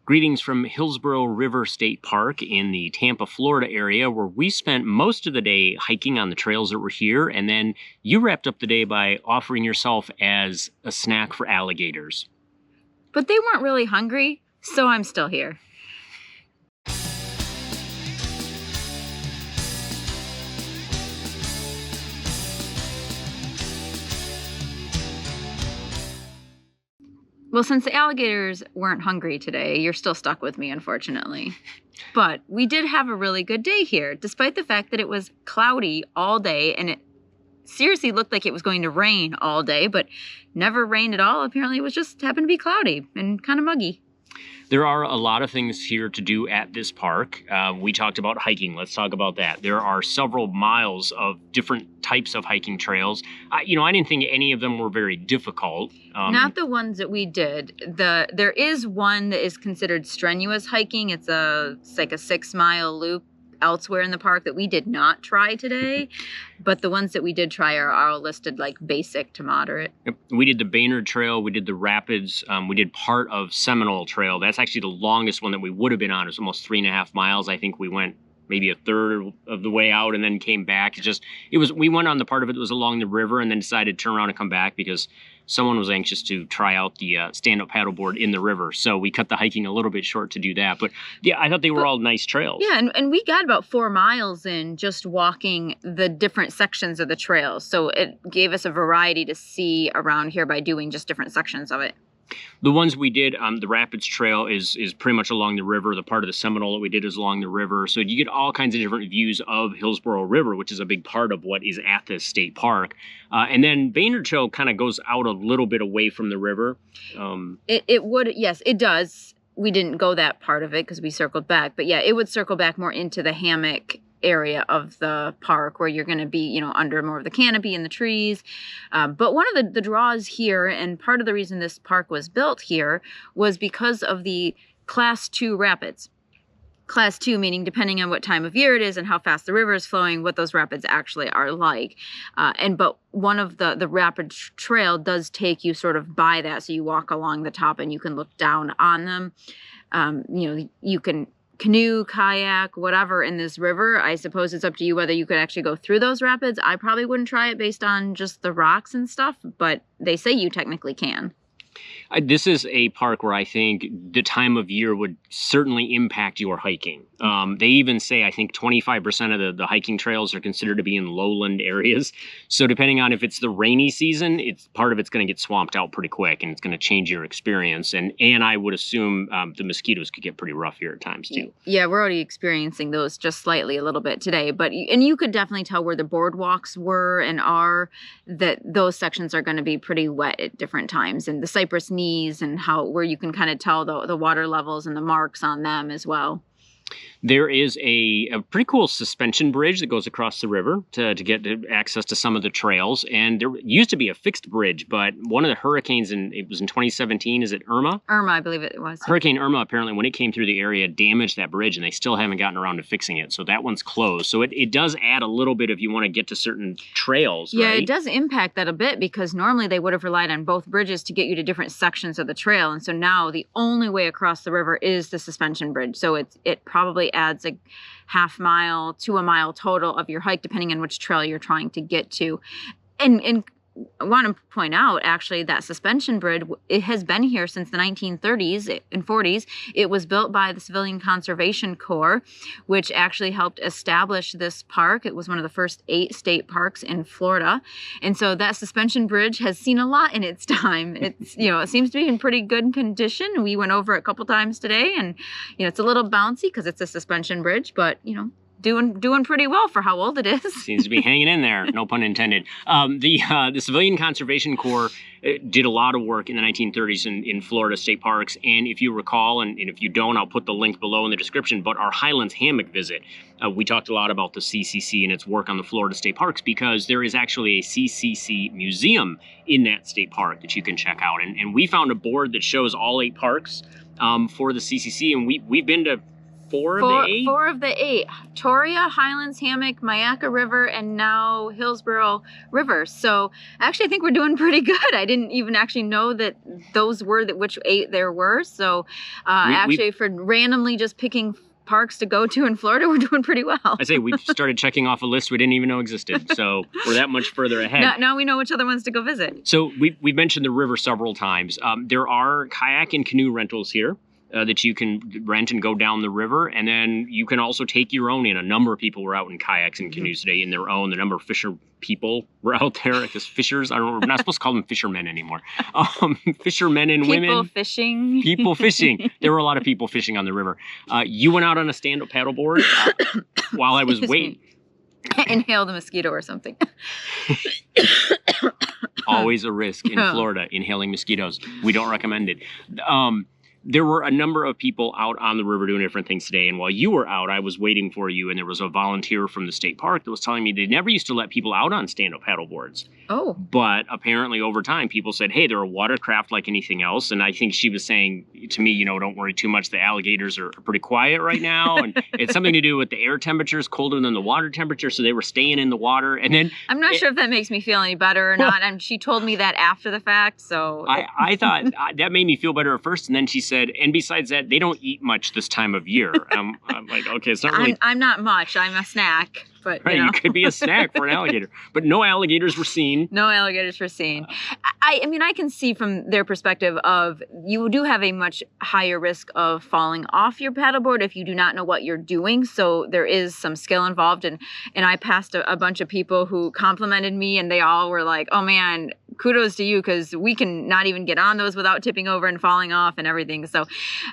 Greetings from Hillsborough River State Park in the Tampa, Florida area, where we spent most of the day hiking on the trails that were here, and then you wrapped up the day by offering yourself as a snack for alligators. But they weren't really hungry, so I'm still here. Well, since the alligators weren't hungry today, you're still stuck with me, unfortunately. But we did have a really good day here, despite the fact that it was cloudy all day, and it seriously looked like it was going to rain all day, but never rained at all. Apparently, it was just happened to be cloudy and kind of muggy. There are a lot of things here to do at this park. We talked about hiking. Let's talk about that. There are several miles of different types of hiking trails. I didn't think any of them were very difficult. Not the ones that we did. There is one that is considered strenuous hiking. It's like a 6-mile loop elsewhere in the park that we did not try today, but the ones that we did try are all listed like basic to moderate. Yep. We did the Baynard Trail, we did the Rapids, we did part of Seminole Trail. That's actually the longest one that we would have been on. It was almost 3.5 miles. I think we went maybe a third of the way out and then came back. We went on the part of it that was along the river and then decided to turn around and come back because someone was anxious to try out the stand-up paddleboard in the river. So we cut the hiking a little bit short to do that. But yeah, I thought they were all nice trails. Yeah, and we got about 4 miles in just walking the different sections of the trails. So it gave us a variety to see around here by doing just different sections of it. The ones we did, the Rapids Trail is pretty much along the river. The part of the Seminole that we did is along the river. So you get all kinds of different views of Hillsborough River, which is a big part of what is at this state park. And then Baynard Trail kind of goes out a little bit away from the river. Yes, it does. We didn't go that part of it because we circled back. But yeah, it would circle back more into the hammock area of the park where you're going to be, under more of the canopy and the trees. But one of the draws here, and part of the reason this park was built here, was because of the Class 2 rapids. Class 2 meaning depending on what time of year it is and how fast the river is flowing, what those rapids actually are like. But one of the rapid trail does take you sort of by that. So you walk along the top and you can look down on them. You can canoe, kayak, whatever in this river. I suppose it's up to you whether you could actually go through those rapids. I probably wouldn't try it based on just the rocks and stuff, but they say you technically can. This is a park where I think the time of year would certainly impact your hiking. They even say, I think 25% of the hiking trails are considered to be in lowland areas. So depending on if it's the rainy season, part of it's going to get swamped out pretty quick and it's going to change your experience. And I would assume the mosquitoes could get pretty rough here at times too. Yeah, we're already experiencing those just slightly a little bit today. And you could definitely tell where the boardwalks were and are, that those sections are going to be pretty wet at different times. And the cypress knees and where you can kind of tell the water levels and the marks on them as well. There is a pretty cool suspension bridge that goes across the river to get access to some of the trails. And there used to be a fixed bridge, but one of the hurricanes, it was in 2017, is it Irma? Irma, I believe it was. Hurricane Irma, apparently, when it came through the area, damaged that bridge, and they still haven't gotten around to fixing it. So that one's closed. So it does add a little bit if you want to get to certain trails, Yeah, right? It does impact that a bit because normally they would have relied on both bridges to get you to different sections of the trail. And so now the only way across the river is the suspension bridge. So it probably adds a half mile to a mile total of your hike, depending on which trail you're trying to get to. And I want to point out, actually, that suspension bridge, it has been here since the 1930s and 40s. It was built by the Civilian Conservation Corps, which actually helped establish this park. It was one of the first 8 state parks in Florida. And so that suspension bridge has seen a lot in its time. It's, it seems to be in pretty good condition. We went over it a couple times today, and, it's a little bouncy because it's a suspension bridge, but, doing pretty well for how old it is. Seems to be hanging in there, no pun intended. The Civilian Conservation Corps did a lot of work in the 1930s in Florida state parks. And if you recall, and if you don't, I'll put the link below in the description, but our Highlands Hammock visit, we talked a lot about the CCC and its work on the Florida state parks because there is actually a CCC museum in that state park that you can check out. And we found a board that shows all 8 parks for the CCC, and we've been to 4 of the 8? 4 of the 8. Toria, Highlands, Hammock, Myakka River, and now Hillsborough River. So actually I think we're doing pretty good. I didn't even actually know that those were which 8 there were. So for randomly just picking parks to go to in Florida, we're doing pretty well. I say we've started checking off a list we didn't even know existed. So we're that much further ahead. Now we know which other ones to go visit. So we've mentioned the river several times. There are kayak and canoe rentals here that you can rent and go down the river. And then you can also take your own in. A number of people were out in kayaks and canoes today in their own. The number of fisher people were out there. I guess fishers. I don't know. We're not supposed to call them fishermen anymore. Fishermen and women. People fishing. People fishing. There were a lot of people fishing on the river. You went out on a stand-up paddleboard while I was waiting. Inhaled a mosquito or something. Always a risk in Florida, inhaling mosquitoes. We don't recommend it. There were a number of people out on the river doing different things today. And while you were out, I was waiting for you. And there was a volunteer from the state park that was telling me they never used to let people out on stand-up paddleboards. Oh. But apparently over time, people said, hey, they're a watercraft like anything else. And I think she was saying to me, don't worry too much. The alligators are pretty quiet right now. And it's something to do with the air temperature is colder than the water temperature. So they were staying in the water. And then I'm not sure if that makes me feel any better or not. And she told me that after the fact. So I thought that made me feel better at first. And then she said, and besides that, they don't eat much this time of year. I'm like, okay, it's not really. I'm not much. I'm a snack. But, right, you could be a snack for an alligator. But no alligators were seen. No alligators were seen. I mean, I can see from their perspective of you do have a much higher risk of falling off your paddleboard if you do not know what you're doing. So there is some skill involved. And I passed a bunch of people who complimented me, and they all were like, oh, man, kudos to you, because we can not even get on those without tipping over and falling off and everything. So,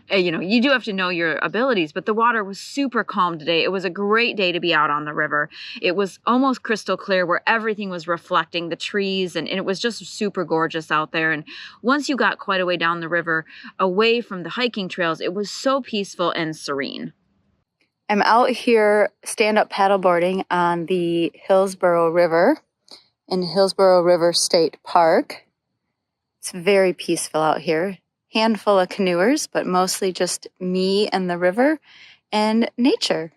you do have to know your abilities. But the water was super calm today. It was a great day to be out on the river. It was almost crystal clear where everything was reflecting the trees, and it was just super gorgeous out there. And once you got quite a way down the river, away from the hiking trails, it was so peaceful and serene. I'm out here stand-up paddleboarding on the Hillsborough River in Hillsborough River State Park. It's very peaceful out here. Handful of canoers, but mostly just me and the river and nature.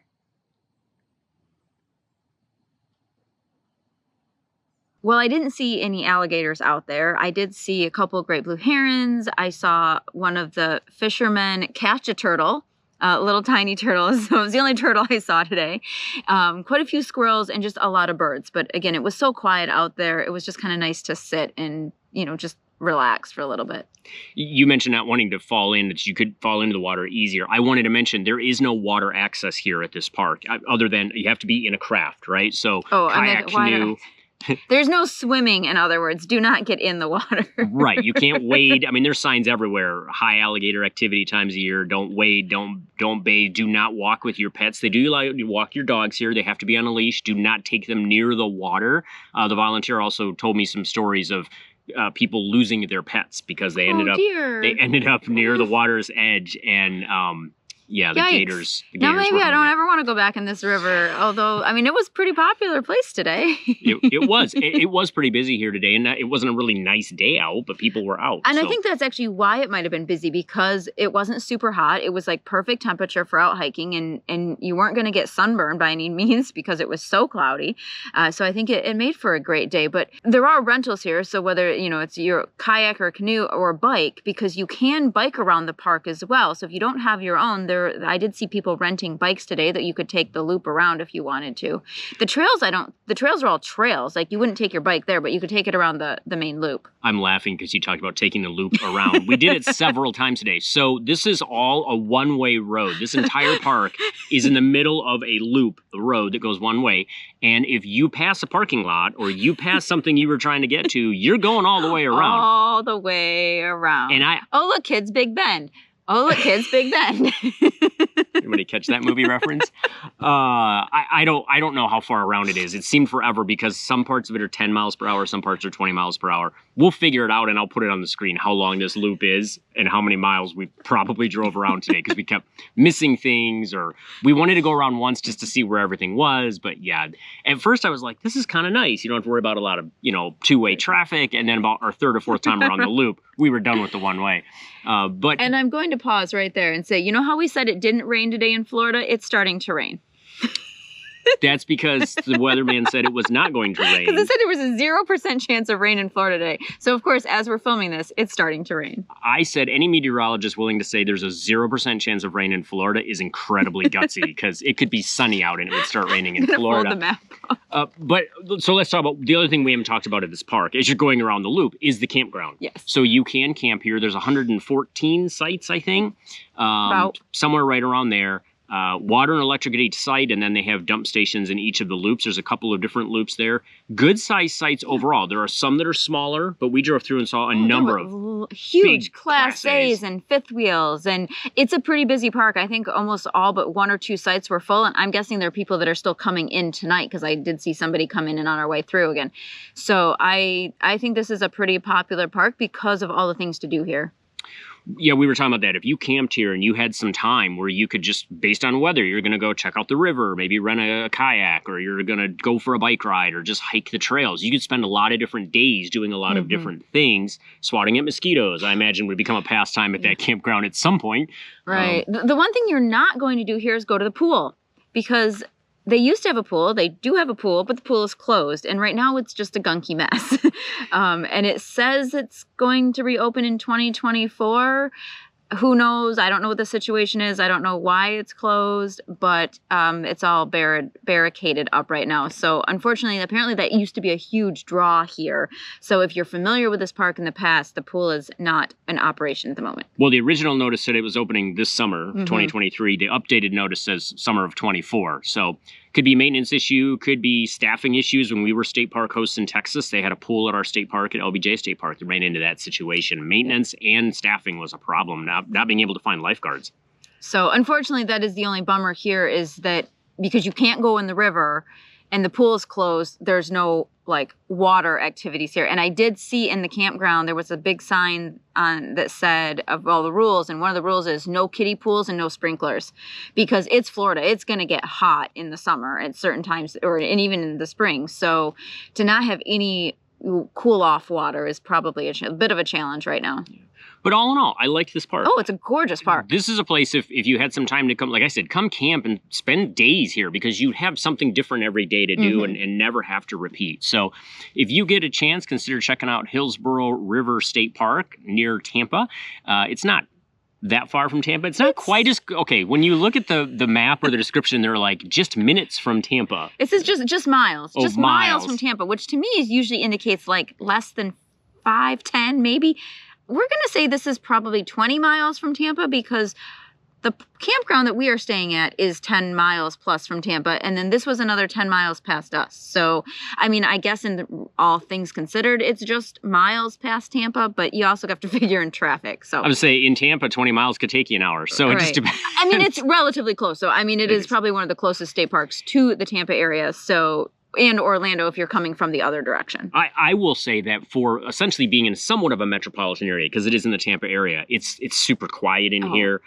Well, I didn't see any alligators out there. I did see a couple of great blue herons. I saw one of the fishermen catch a turtle, a little tiny turtle. So it was the only turtle I saw today. Quite a few squirrels and just a lot of birds. But again, it was so quiet out there. It was just kind of nice to sit and, just relax for a little bit. You mentioned not wanting to fall in, that you could fall into the water easier. I wanted to mention there is no water access here at this park, other than you have to be in a craft, right? So kayak, canoe. There's no swimming, in other words. Do not get in the water. Right. You can't wade. I mean, there's signs everywhere. High alligator activity times a year. Don't wade. Don't bathe. Do not walk with your pets. They do allow you to walk your dogs here. They have to be on a leash. Do not take them near the water. The volunteer also told me some stories of people losing their pets because they ended up near the water's edge, and the gators. Now maybe I don't ever want to go back in this river. Although, I mean, it was a pretty popular place today. It was. It was pretty busy here today, and it wasn't a really nice day out, but people were out. And I think that's actually why it might have been busy, because it wasn't super hot. It was like perfect temperature for out hiking, and you weren't going to get sunburned by any means because it was so cloudy. So I think it made for a great day. But there are rentals here, so whether it's your kayak or canoe or a bike, because you can bike around the park as well. So if you don't have your own, I did see people renting bikes today that you could take the loop around if you wanted to. The trails are all trails. Like, you wouldn't take your bike there, but you could take it around the main loop. I'm laughing because you talked about taking the loop around. We did it several times today. So this is all a one-way road. This entire park is in the middle of a loop, a road that goes one way. And if you pass a parking lot or you pass something you were trying to get to, you're going all the way around. All the way around. And oh, look, kids, Big Bend. Oh, look, kids, Big Bend. Anybody catch that movie reference? I don't know how far around it is. It seemed forever because some parts of it are 10 miles per hour, some parts are 20 miles per hour. We'll figure it out, and I'll put it on the screen how long this loop is and how many miles we probably drove around today, because we kept missing things, or we wanted to go around once just to see where everything was. But yeah, at first I was like, this is kind of nice. You don't have to worry about a lot of, two-way traffic. And then about our third or fourth time around the loop, we were done with the one way. And I'm going to pause right there and say, how we said it didn't rain rain today in Florida, it's starting to rain. That's because the weatherman said it was not going to rain. Because it said there was a 0% chance of rain in Florida today. So, of course, as we're filming this, it's starting to rain. I said any meteorologist willing to say there's a 0% chance of rain in Florida is incredibly gutsy because it could be sunny out and it would start raining in Florida. Hold the map up. So let's talk about the other thing we haven't talked about at this park as you're going around the loop is the campground. Yes. So you can camp here. There's 114 sites, I think, somewhere right around there. Water and electric at each site, and then they have dump stations in each of the loops. There's a couple of different loops there. Good sized sites overall. There are some that are smaller, but we drove through and saw a number of huge big Class A's and fifth wheels, and it's a pretty busy park. I think almost all but 1 or 2 sites were full, and I'm guessing there are people that are still coming in tonight because I did see somebody come in and on our way through again. So I think this is a pretty popular park because of all the things to do here. Yeah, we were talking about that. If you camped here and you had some time where you could just, based on weather, you're going to go check out the river, maybe rent a kayak, or you're going to go for a bike ride or just hike the trails. You could spend a lot of different days doing a lot of different things. Swatting at mosquitoes, I imagine, would become a pastime at that campground at some point. Right. The one thing you're not going to do here is go to the pool because they used to have a pool. They do have a pool, but the pool is closed. And right now it's just a gunky mess. And it says it's going to reopen in 2024. Who knows? I don't know what the situation is. I don't know why it's closed, but it's all barricaded up right now. So unfortunately, apparently that used to be a huge draw here. So if you're familiar with this park in the past, the pool is not in operation at the moment. Well, the original notice said it was opening this summer, 2023. The updated notice says summer of 24. So could be a maintenance issue, could be staffing issues. When we were state park hosts in Texas, they had a pool at our state park at LBJ State Park that ran into that situation. Maintenance and staffing was a problem, not being able to find lifeguards. So unfortunately, that is the only bummer here is that because you can't go in the river and the pool is closed, there's no water activities here. And I did see in the campground, there was a big sign that said of all the rules. And one of the rules is no kiddie pools and no sprinklers because it's Florida. It's going to get hot in the summer at certain times and even in the spring. So to not have any cool off water is probably a bit of a challenge right now. But all in all, I liked this park. Oh, it's a gorgeous park. This is a place, if you had some time to come, like I said, come camp and spend days here because you have something different every day to do and never have to repeat. So if you get a chance, consider checking out Hillsborough River State Park near Tampa. It's not that far from Tampa. It's not quite as, okay, when you look at the map or the description, they're like just minutes from Tampa. It says just miles. Oh, just miles from Tampa, which to me usually indicates less than 5, 10 maybe. We're going to say this is probably 20 miles from Tampa because the campground that we are staying at is 10 miles plus from Tampa. And then this was another 10 miles past us. So, I mean, I guess all things considered, it's just miles past Tampa, but you also have to figure in traffic. So I would say in Tampa, 20 miles could take you an hour. So it just depends. I mean, it's relatively close. So, I mean, it is probably one of the closest state parks to the Tampa area. So, and Orlando if you're coming from the other direction. I will say that for essentially being in somewhat of a metropolitan area, because it is in the Tampa area, it's super quiet in here.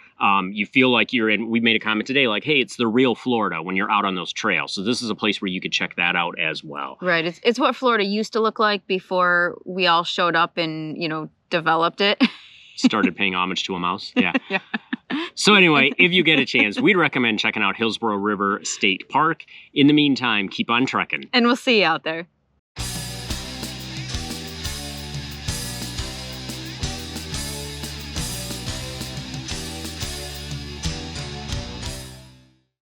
You feel like you're in, we made a comment today, like, hey, it's the real Florida when you're out on those trails. So this is a place where you could check that out as well. Right. It's what Florida used to look like before we all showed up and, developed it. Started paying homage to a mouse. Yeah. Yeah. So anyway, if you get a chance, we'd recommend checking out Hillsborough River State Park. In the meantime, keep on trekking. And we'll see you out there.